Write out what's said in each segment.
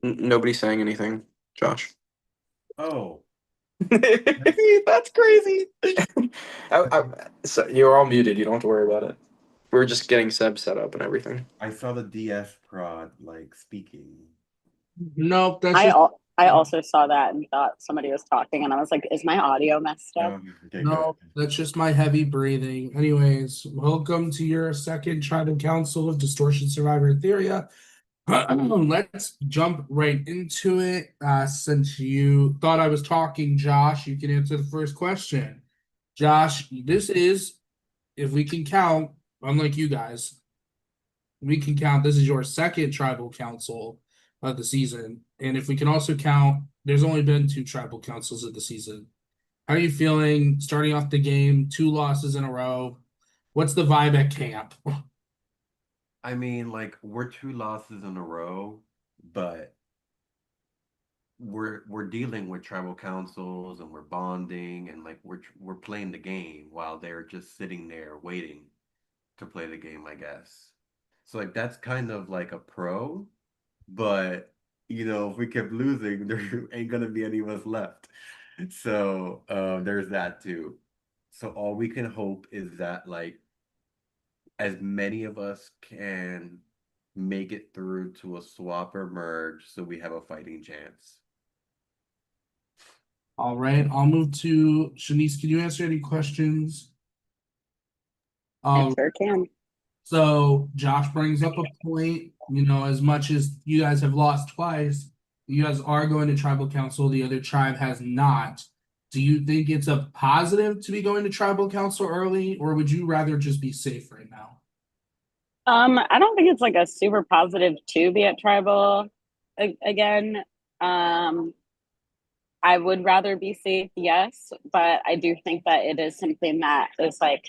Nobody's saying anything, Josh. Oh, That's crazy. So you're all muted. You don't have to worry about it. We're just getting Seb set up and everything. I saw the DS prod like speaking. Nope, that's I just al I also saw that and thought somebody was talking, and I was like, "Is my audio messed up?" Okay, good. no, that's just my heavy breathing. Anyways, welcome to your second Tribal Council of Distortion Survivor Aetheria. Let's jump right into it. Since you thought I was talking, Josh, you can answer the first question. Josh, this is, if we can count, unlike you guys, we can count, this is your second Tribal Council of the season. And if we can also count, there's only been two Tribal Councils of the season. How are you feeling starting off the game? Two losses in a row. What's the vibe at camp? I mean, like we're two losses in a row, but we're dealing with tribal councils and we're bonding and like we're playing the game while they're just sitting there waiting to play the game, I guess. So like that's kind of like a pro, but if we kept losing, there ain't gonna be any of us left. So there's that too. So all we can hope is that like as many of us can make it through to a swap or merge so we have a fighting chance. All right, I'll move to Shanice. Can you answer any questions? I Um, sure can. so Josh brings up a point. As much as you guys have lost twice, you guys are going to tribal council. The other tribe has not. Do you think it's a positive to be going to tribal council early, or would you rather just be safe right now? I don't think it's like a super positive to be at tribal again. Um, I would rather be safe, yes, but I do think that it is something that is like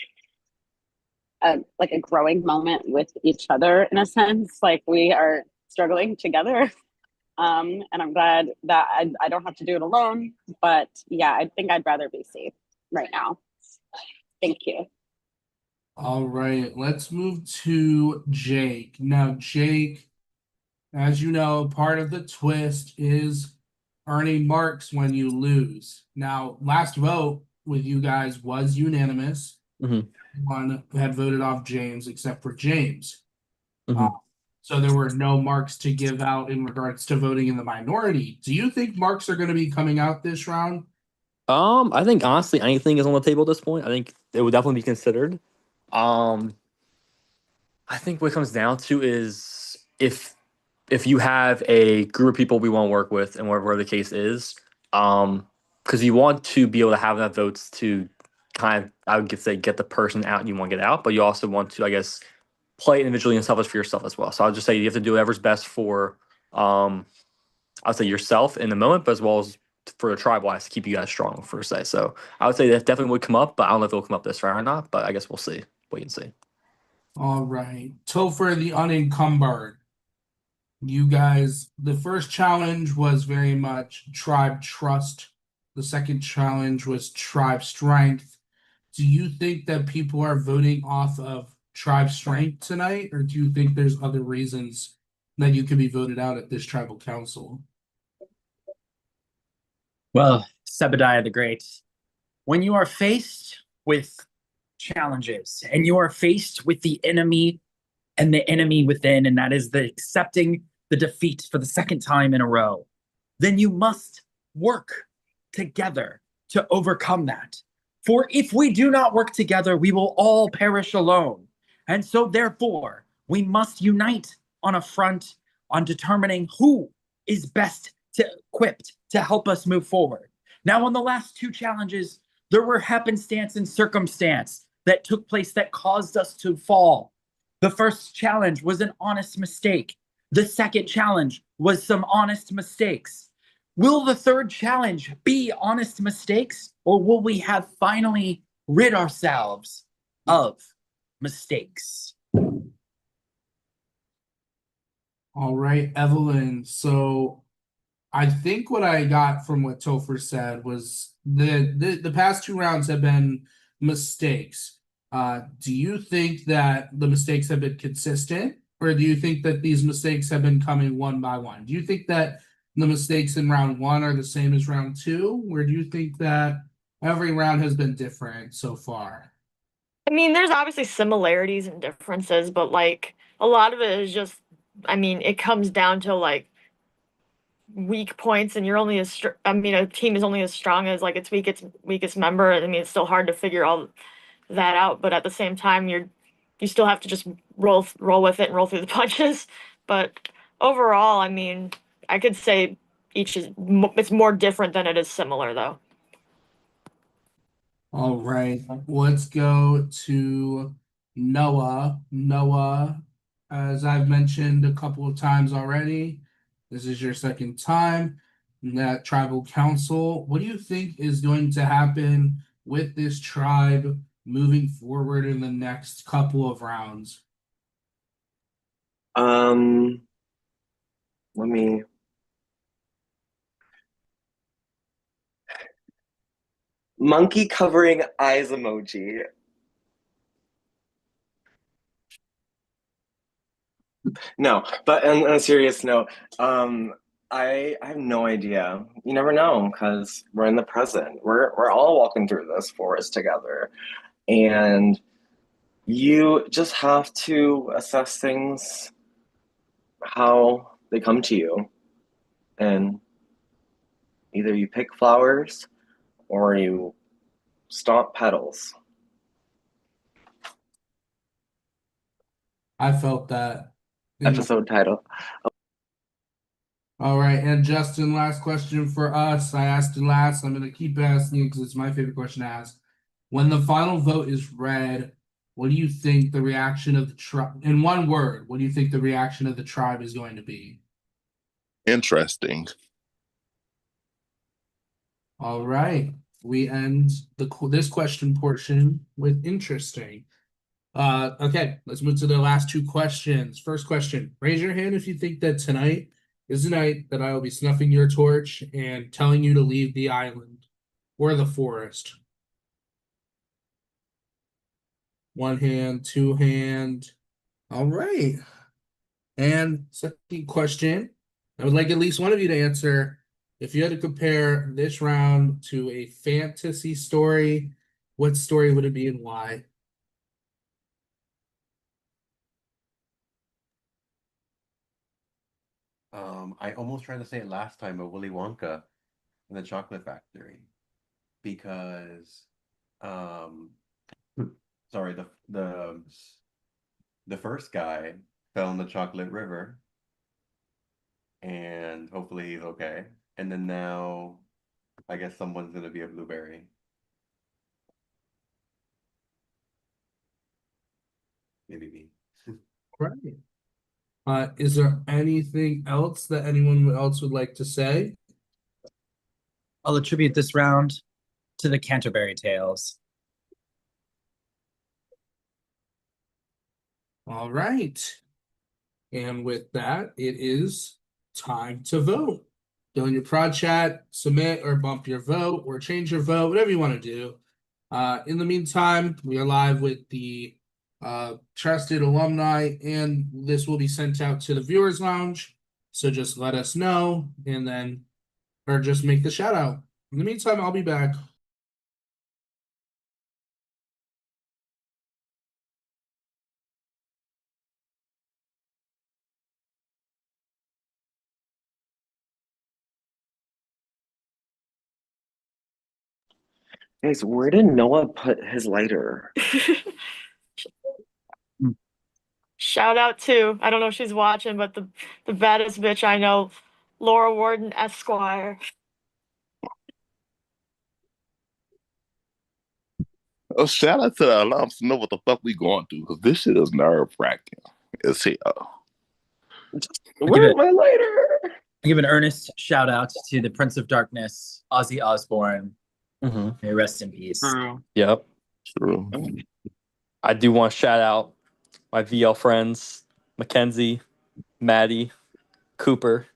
a growing moment with each other in a sense. Like we are struggling together. And I'm glad that I don't have to do it alone. But yeah, I think I'd rather be safe right now. Thank you. All right, let's move to Jake. Now, Jake, as you know, part of the twist is earning marks when you lose. Now, last vote with you guys was unanimous. Hmm. One had voted off James except for James. Uh, Hmm. so there were no marks to give out in regards to voting in the minority. Do you think marks are going to be coming out this round? I think honestly anything is on the table at this point. I think it would definitely be considered. Um, I think what it comes down to is if you have a group of people we want to work with and whatever the case is, because you want to be able to have enough votes to kind of, I would say, get the person out you want to get out, but you also want to, I guess, play individually and selfish for yourself as well. So I'll just say you have to do whatever's best for, I'd say yourself in the moment, but as well as for the tribe wise to keep you guys strong for say. So I would say that definitely would come up, but I don't know if it'll come up this round or not. But I guess we'll see. Wait and see. All right. Topher the unencumbered. You guys, the first challenge was very much tribe trust. The second challenge was tribe strength. Do you think that people are voting off of tribe strength tonight, or do you think there's other reasons that you could be voted out at this tribal council? Well, Sebediah the Great, when you are faced with challenges and you are faced with the enemy and the enemy within, and that is the accepting the defeat for the second time in a row, then you must work together to overcome that. For if we do not work together, we will all perish alone. And so, therefore, we must unite on a front on determining who is best equipped to help us move forward. Now, on the last two challenges, there were happenstance and circumstance that took place that caused us to fall. The first challenge was an honest mistake. The second challenge was some honest mistakes. Will the third challenge be honest mistakes, or will we have finally rid ourselves of mistakes? All right, Evelyn. So I think what I got from what Topher said was the past two rounds have been mistakes. Do you think that the mistakes have been consistent, Or do you think that these mistakes have been coming one by one? Do you think that the mistakes in round one are the same as round two? Or do you think that every round has been different so far? I mean, there's obviously similarities and differences, but like a lot of it is just, I mean, it comes down to like weak points, and you're only as I mean, a team is only as strong as like its weakest member. I mean, it's still hard to figure all that out, but at the same time, you still have to just roll with it and roll through the punches. But overall, I mean, I could say each is it's more different than it is similar, though. All right, let's go to Noah. Noah, as I've mentioned a couple of times already, this is your second time in that tribal council. What do you think is going to happen with this tribe moving forward in the next couple of rounds? Let me. Monkey covering eyes emoji. No, but on a serious note, I have no idea. You never know because we're in the present. We're all walking through this forest together, and you just have to assess things how they come to you, and either you pick flowers or you stomp petals. I felt that. Episode title. All right, and Justin, last question for us. I asked it last. I'm going to keep asking because it's my favorite question to ask. When the final vote is read, what do you think the reaction of the tribe, in one word, what do you think the reaction of the tribe is going to be? Interesting. All right, we end this question portion with interesting. Okay, let's move to the last two questions. First question, raise your hand if you think that tonight is the night that I will be snuffing your torch and telling you to leave the island or the forest. One hand, two hand. All right. And second question, I would like at least one of you to answer. If you had to compare this round to a fantasy story, what story would it be and why? I almost tried to say it last time, but Willy Wonka and the Chocolate Factory, because, sorry, the first guy fell in the chocolate river, and hopefully he's okay. And then now, I guess someone's gonna be a blueberry. Maybe me. Right. Is there anything else that anyone else would like to say? I'll attribute this round to the Canterbury Tales. All right. And with that, it is time to vote. Go in your prod chat, submit or bump your vote or change your vote, whatever you want to do. In the meantime, we are live with the trusted alumni, and this will be sent out to the viewers lounge. So just let us know and then, or just make the shout out. In the meantime, I'll be back. Guys, where did Noah put his lighter? Shout out to, I don't know if she's watching, but the baddest bitch I know, Laura Warden Esquire. Oh, shout out to the alums to know what the fuck we going through because this shit is nerve wracking. It's here. Where's my lighter? I give an earnest shout out to the Prince of Darkness, Ozzy Osbourne. May rest in peace. Yep. True. I do want to shout out my VL friends, Mackenzie, Maddie, Cooper,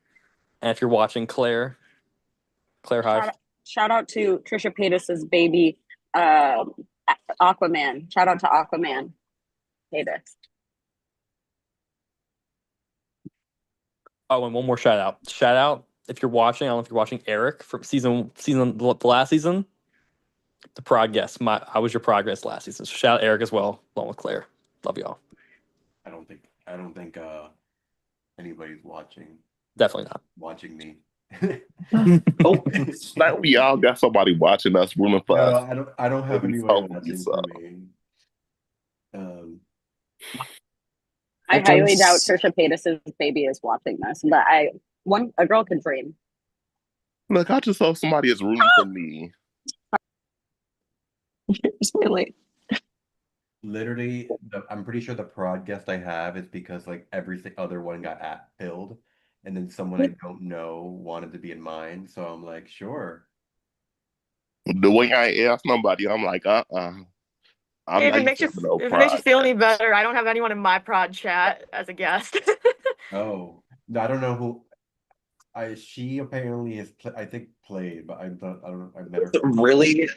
and if you're watching, Claire Hive. Shout out to Trisha Paytas's baby, Aquaman. Shout out to Aquaman. Paytas. Oh, and one more shout out. Shout out if you're watching. I don't know if you're watching Eric from the last season. The prod guest. I was your prod guest last season. So shout out Eric as well, along with Claire. Love y'all. I don't think anybody's watching Definitely not. me. Oh, like we all got somebody watching us, rooting for No, us. I don't have Maybe anybody so, watching so. for me. I I highly don't doubt s- Trisha Paytas's baby is watching this, but a girl could dream. Look, I just saw somebody is rooting for me. It's really Literally, I'm pretty sure the prod guest I have is because like every other one got filled, and then someone I don't know wanted to be in mine, so I'm like, sure. The way I ask nobody, I'm like, I'm If not it makes you having no if it makes you feel any project. better, I don't have anyone in my prod chat as a guest. Oh, I don't know who. She apparently has I think played, but I don't know. I've met her. really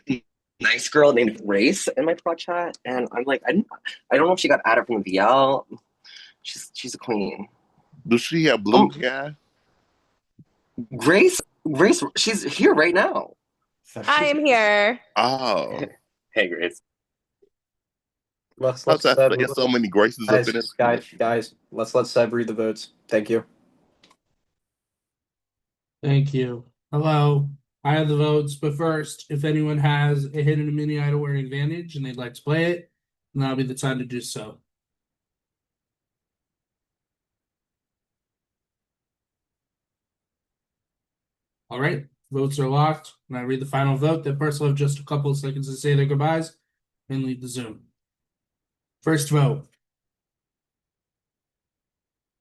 nice girl named Grace in my pro chat, and I'm like, I don't know if she got added from the VL. She's a queen. Does she have blue hair? Grace, she's here right now. I am here. Oh, Hey, Grace. let's how's that? Seb, There's so many Graces up in this. guys. Let's let Seb read the votes. Thank you. Thank you. Hello. I have the votes, but first, if anyone has a hidden mini idol or advantage and they'd like to play it, now'll be the time to do so. All right, votes are locked. When I read the final vote, that person will have just a couple of seconds to say their goodbyes and leave the Zoom. First vote.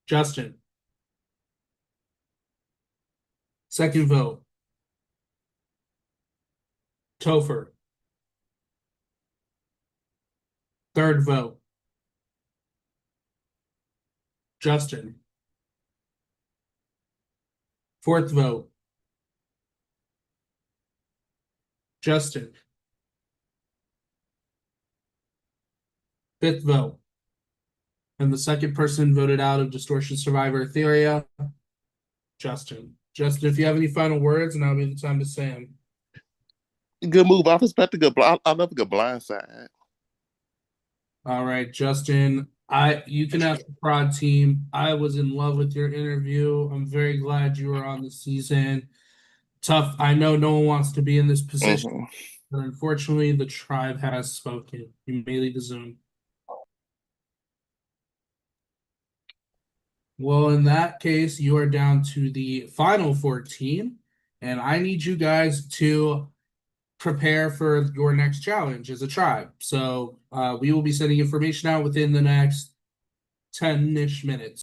Justin. Second vote. Topher. Third vote. Justin. Fourth vote. Justin. Fifth vote. And the second person voted out of Distortion Survivor Aetheria, Justin. Justin, if you have any final words, now would be the time to say them. Good move. I respect a good. I love a good blind side. All right, Justin. You can ask the prod team. I was in love with your interview. I'm very glad you were on the season. Tough. I know no one wants to be in this position, but unfortunately, the tribe has spoken. You may leave the Zoom. Well, in that case, you are down to the final 14, and I need you guys to prepare for your next challenge as a tribe. So we will be sending information out within the next 10-ish minutes.